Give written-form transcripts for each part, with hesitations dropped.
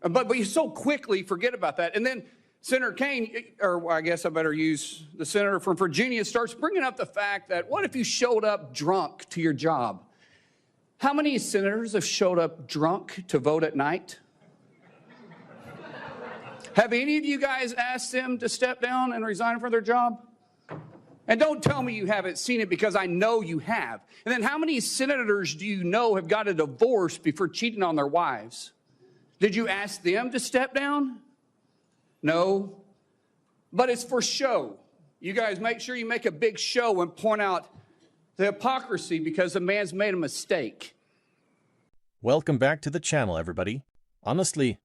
But you so quickly forget about that. And then Senator Kaine, or I guess I better use the senator from Virginia, starts bringing up the fact that what if you showed up drunk to your job? How many senators have showed up drunk to vote at night? Have any of you guys asked them to step down and resign from their job? And don't tell me you haven't seen it, because I know you have. And then how many senators do you know have got a divorce before cheating on their wives? Did you ask them to step down? No. But it's for show. You guys make sure you make a big show and point out the hypocrisy because the man's made a mistake. Welcome back to the channel, everybody. Honestly,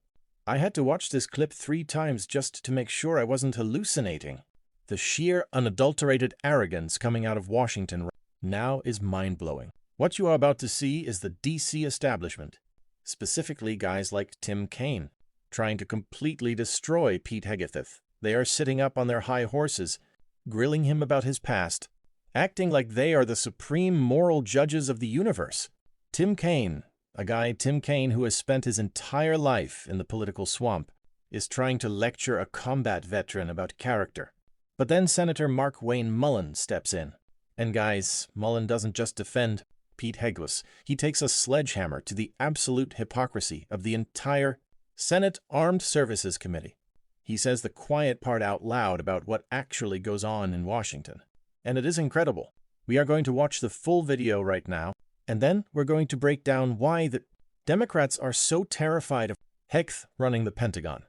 I had to watch this clip 3 times just to make sure I wasn't hallucinating. The sheer unadulterated arrogance coming out of Washington now is mind-blowing. What you are about to see is the DC establishment, specifically guys like Tim Kaine, trying to completely destroy Pete Hegseth. They are sitting up on their high horses, grilling him about his past, acting like they are the supreme moral judges of the universe. Tim Kaine who has spent his entire life in the political swamp, is trying to lecture a combat veteran about character. But then Senator Mark Wayne Mullen steps in. And guys, Mullen doesn't just defend Pete Hegseth. He takes a sledgehammer to the absolute hypocrisy of the entire Senate Armed Services Committee. He says the quiet part out loud about what actually goes on in Washington. And it is incredible. We are going to watch the full video right now, and then we're going to break down why the Democrats are so terrified of Hegseth running the Pentagon.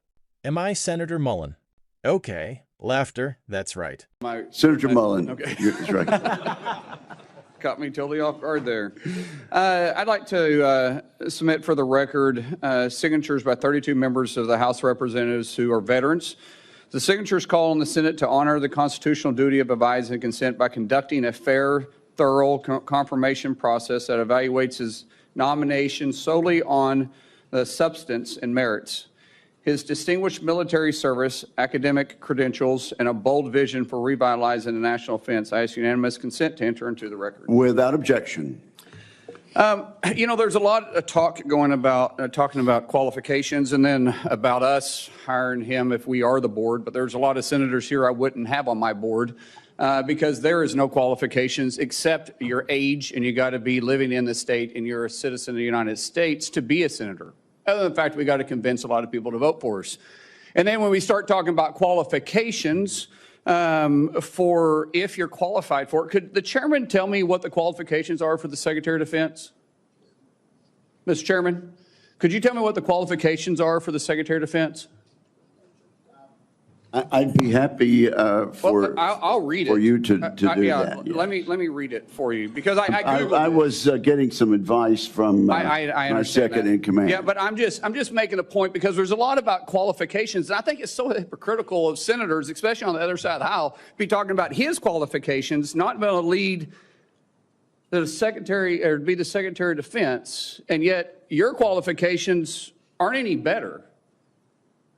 Am I Senator Mullen? Okay. Laughter, that's right. Senator Mullen. Okay. That's right. Caught me totally off guard there. I'd like to submit for the record signatures by 32 members of the House of Representatives who are veterans. The signatures call on the Senate to honor the constitutional duty of advise and consent by conducting a fair, thorough confirmation process that evaluates his nomination solely on the substance and merits. His distinguished military service, academic credentials, and a bold vision for revitalizing the national defense. I ask unanimous consent to enter into the record. Without objection. You know, there's a lot of talk going about talking about qualifications and then about us hiring him if we are the board. But there's a lot of senators here I wouldn't have on my board because there is no qualifications except your age, and you got to be living in the state and you're a citizen of the United States to be a senator. Other than the fact we got to convince a lot of people to vote for us. And then when we start talking about qualifications for if you're qualified for it, could the chairman tell me what the qualifications are for the Secretary of Defense? Mr. Chairman, could you tell me what the qualifications are for the Secretary of Defense? I'd be happy I'll read it. For you to do that. Yeah. Let me read it for you because I Googled I was getting some advice from I my second in command. Yeah, but I'm just making a point because there's a lot about qualifications, and I think it's so hypocritical of senators, especially on the other side of the aisle, be talking about his qualifications, not going to lead the secretary or be the Secretary of Defense, and yet your qualifications aren't any better.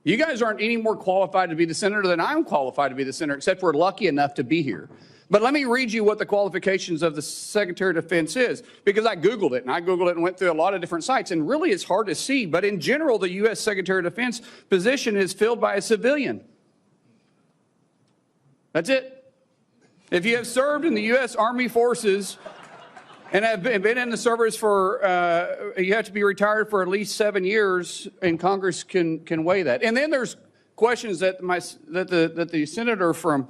You guys aren't any more qualified to be the senator than I'm qualified to be the senator, except we're lucky enough to be here. But let me read you what the qualifications of the Secretary of Defense is, because I Googled it, and went through a lot of different sites, and really it's hard to see. But in general, the U.S. Secretary of Defense position is filled by a civilian. That's it. If you have served in the U.S. Army Forces and have been in the service for, you have to be retired for at least 7 years, and Congress can weigh that. And then there's questions that the senator from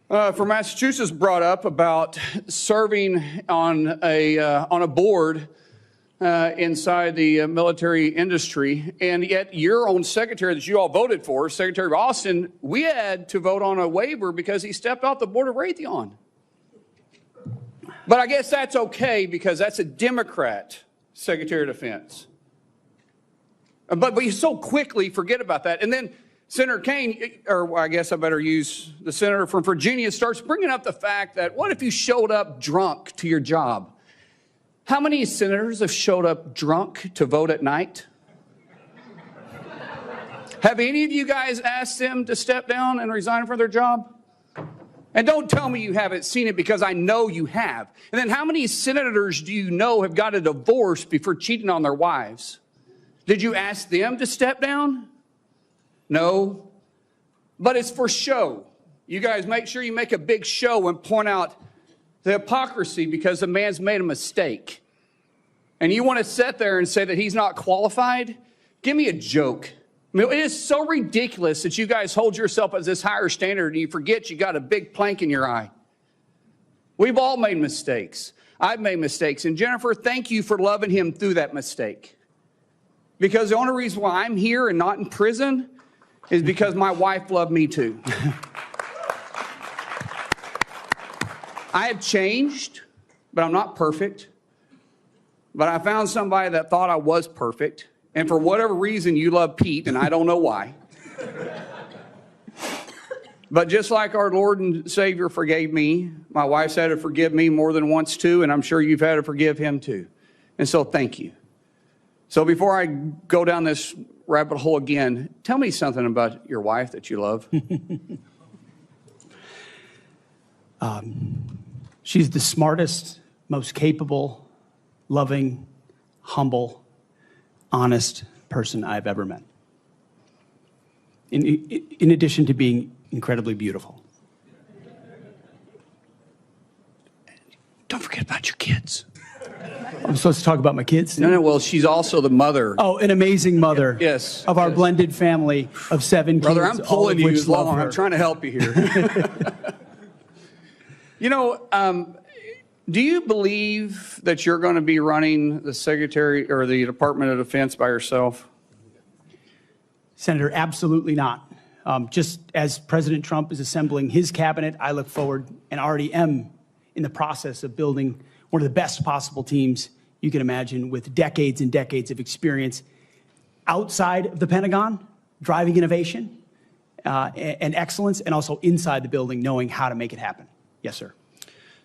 Massachusetts brought up about serving on a board inside the military industry, and yet your own secretary that you all voted for, Secretary Austin, we had to vote on a waiver because he stepped off the board of Raytheon. But I guess that's okay because that's a Democrat Secretary of Defense. But you so quickly forget about that. And then Senator Kaine, or I guess I better use the senator from Virginia, starts bringing up the fact that what if you showed up drunk to your job? How many senators have showed up drunk to vote at night? Have any of you guys asked them to step down and resign from their job? And don't tell me you haven't seen it because I know you have. And then how many senators do you know have got a divorce before cheating on their wives? Did you ask them to step down? No. But it's for show. You guys make sure you make a big show and point out the hypocrisy because the man's made a mistake. And you want to sit there and say that he's not qualified? Give me a joke. I mean, it is so ridiculous that you guys hold yourself as this higher standard and you forget you got a big plank in your eye. We've all made mistakes. I've made mistakes. And Jennifer, thank you for loving him through that mistake. Because the only reason why I'm here and not in prison is because my wife loved me too. I have changed, but I'm not perfect. But I found somebody that thought I was perfect. And for whatever reason, you love Pete, and I don't know why. But just like our Lord and Savior forgave me, my wife's had to forgive me more than once too, and I'm sure you've had to forgive him too. And so thank you. So before I go down this rabbit hole again, tell me something about your wife that you love. She's the smartest, most capable, loving, humble, honest person I've ever met. In addition to being incredibly beautiful. Don't forget about your kids. I'm supposed to talk about my kids? No, well, she's also the mother. Oh, an amazing mother. Yes. Of our yes. blended family of 7 Brother, kids. I'm pulling you which love along. her. I'm trying to help you here. You know, do you believe that you're going to be running the Secretary or the Department of Defense by yourself? Senator, absolutely not. Just as President Trump is assembling his cabinet, I look forward and already am in the process of building one of the best possible teams you can imagine with decades and decades of experience outside of the Pentagon, driving innovation and excellence, and also inside the building, knowing how to make it happen. Yes, sir.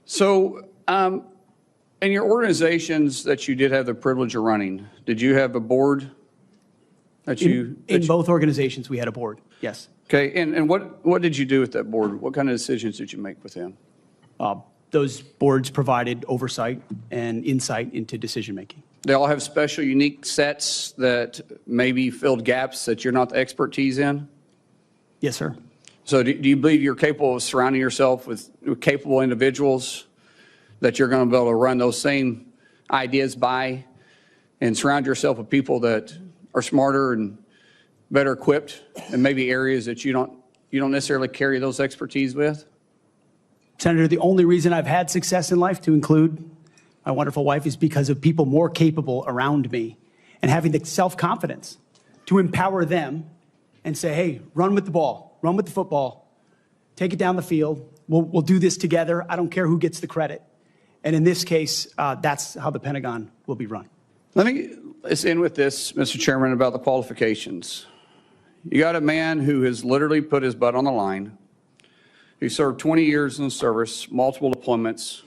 So, in your organizations that you did have the privilege of running, did you have a board that you... In both organizations, we had a board, yes. Okay, and what did you do with that board? What kind of decisions did you make with them? Those boards provided oversight and insight into decision-making. They all have special, unique sets that maybe filled gaps that you're not the expertise in? Yes, sir. So do you believe you're capable of surrounding yourself with capable individuals that you're going to be able to run those same ideas by and surround yourself with people that are smarter and better equipped in maybe areas that you don't necessarily carry those expertise with? Senator, the only reason I've had success in life, to include my wonderful wife, is because of people more capable around me and having the self-confidence to empower them and say, hey, run with the ball, run with the football, take it down the field. We'll do this together. I don't care who gets the credit. And in this case, that's how the Pentagon will be run. Let's end with this, Mr. Chairman, about the qualifications. You got a man who has literally put his butt on the line, who served 20 years in the service, multiple deployments,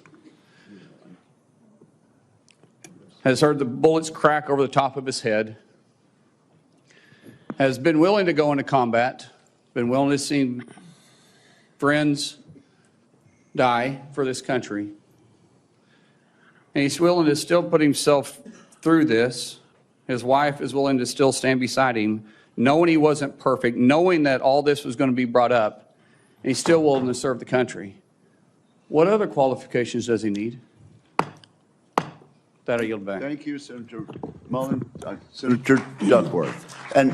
has heard the bullets crack over the top of his head, has been willing to go into combat, been willing to see friends die for this country, and he's willing to still put himself through this. His wife is willing to still stand beside him, knowing he wasn't perfect, knowing that all this was going to be brought up, and he's still willing to serve the country. What other qualifications does he need? That I yield back. Thank you, Senator Mullen. Senator Duckworth. And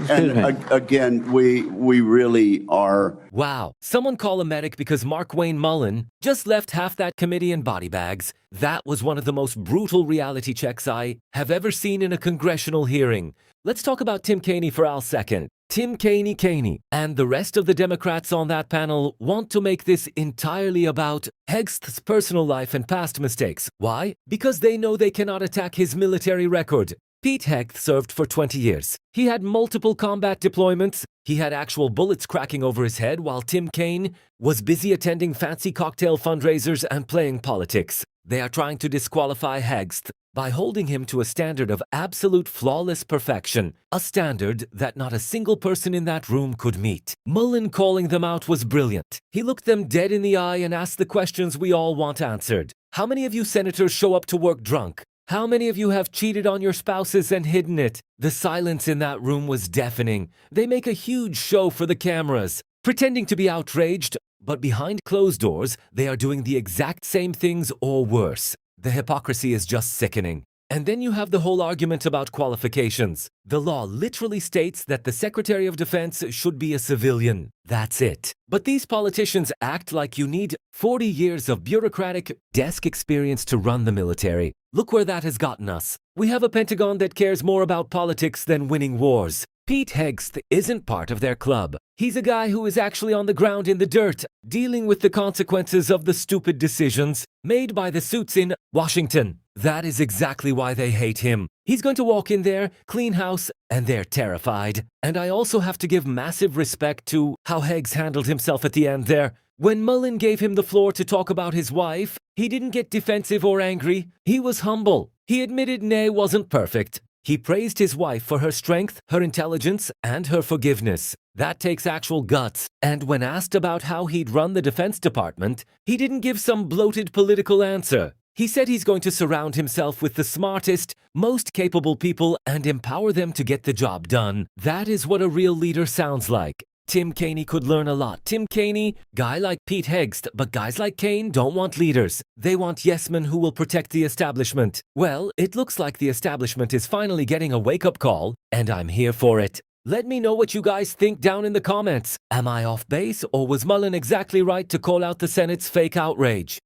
again, we really are. Wow. Someone call a medic because Markwayne Mullen just left half that committee in body bags. That was one of the most brutal reality checks I have ever seen in a congressional hearing. Let's talk about Tim Kaine for a second. Tim Kaine and the rest of the Democrats on that panel want to make this entirely about Hegseth's personal life and past mistakes. Why? Because they know they cannot attack his military record. Pete Hegseth served for 20 years. He had multiple combat deployments. He had actual bullets cracking over his head while Tim Kaine was busy attending fancy cocktail fundraisers and playing politics. They are trying to disqualify Hegseth by holding him to a standard of absolute flawless perfection, a standard that not a single person in that room could meet. Mullen calling them out was brilliant. He looked them dead in the eye and asked the questions we all want answered. How many of you senators show up to work drunk? How many of you have cheated on your spouses and hidden it? The silence in that room was deafening. They make a huge show for the cameras, pretending to be outraged, but behind closed doors, they are doing the exact same things or worse. The hypocrisy is just sickening. And then you have the whole argument about qualifications. The law literally states that the Secretary of Defense should be a civilian. That's it. But these politicians act like you need 40 years of bureaucratic desk experience to run the military. Look where that has gotten us. We have a Pentagon that cares more about politics than winning wars. Pete Hegseth isn't part of their club. He's a guy who is actually on the ground in the dirt, dealing with the consequences of the stupid decisions made by the suits in Washington. That is exactly why they hate him. He's going to walk in there, clean house, and they're terrified. And I also have to give massive respect to how Heggs handled himself at the end there. When Mullen gave him the floor to talk about his wife, he didn't get defensive or angry. He was humble. He admitted Nay wasn't perfect. He praised his wife for her strength, her intelligence, and her forgiveness. That takes actual guts. And when asked about how he'd run the Defense Department, he didn't give some bloated political answer. He said he's going to surround himself with the smartest, most capable people and empower them to get the job done. That is what a real leader sounds like. Tim Kaine could learn a lot. Tim Kaine, guy like Pete Hegseth, but guys like Kaine don't want leaders. They want yes-men who will protect the establishment. Well, it looks like the establishment is finally getting a wake-up call, and I'm here for it. Let me know what you guys think down in the comments. Am I off base, or was Mullen exactly right to call out the Senate's fake outrage?